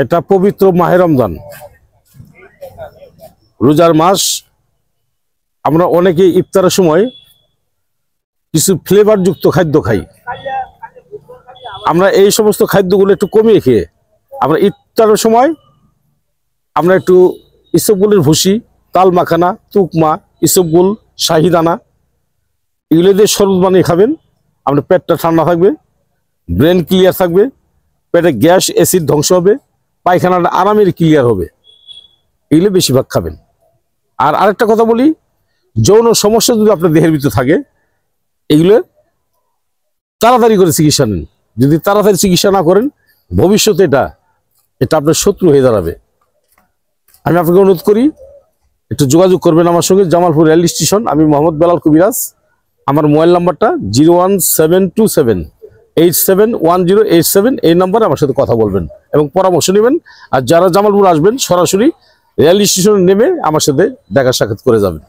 এটা পবিত্র মাহে রমজান, রোজার মাস। আমরা অনেকে ইফতারের সময় কিছু ফ্লেভার যুক্ত খাদ্য খাই। আমরা এই সমস্ত খাদ্যগুলো একটু কমিয়ে খেয়ে আমরা ইফতারের সময় আমরা একটু ইসবগুলের ভুসি, তাল মাখানা, তুকমা, ইসবগুল, শাহিদানা এগুলো দিয়ে শরবত বানিয়ে খাবেন। আপনার পেটটা ঠান্ডা থাকবে, ব্রেন ক্লিয়ার থাকবে, পেটে গ্যাস অ্যাসিড ধ্বংস হবে, পায়খানাটা আরামের ক্লিয়ার হবে। এগুলো বেশিরভাগ খাবেন। আর আরেকটা কথা বলি, যৌন সমস্যা যদি আপনার দেহের ভিতরে থাকে এগুলো তাড়াতাড়ি করে চিকিৎসা নিন। যদি তাড়াতাড়ি চিকিৎসা না করেন ভবিষ্যতে এটা আপনার শত্রু হয়ে দাঁড়াবে। আমি আপনাকে অনুরোধ করি একটু যোগাযোগ করবেন আমার সঙ্গে, জামালপুর রেল স্টেশন। আমি মোহাম্মদ বেলাল কবিরাজ। আমার মোবাইল নাম্বারটা 01727871087। এই নাম্বারে আমার সাথে কথা বলবেন এবং পরামর্শ নেবেন। আর যারা জামালপুর আসবেন সরাসরি রেল স্টেশনে নেমে আমার সাথে দেখা সাক্ষাৎ করে যাবেন।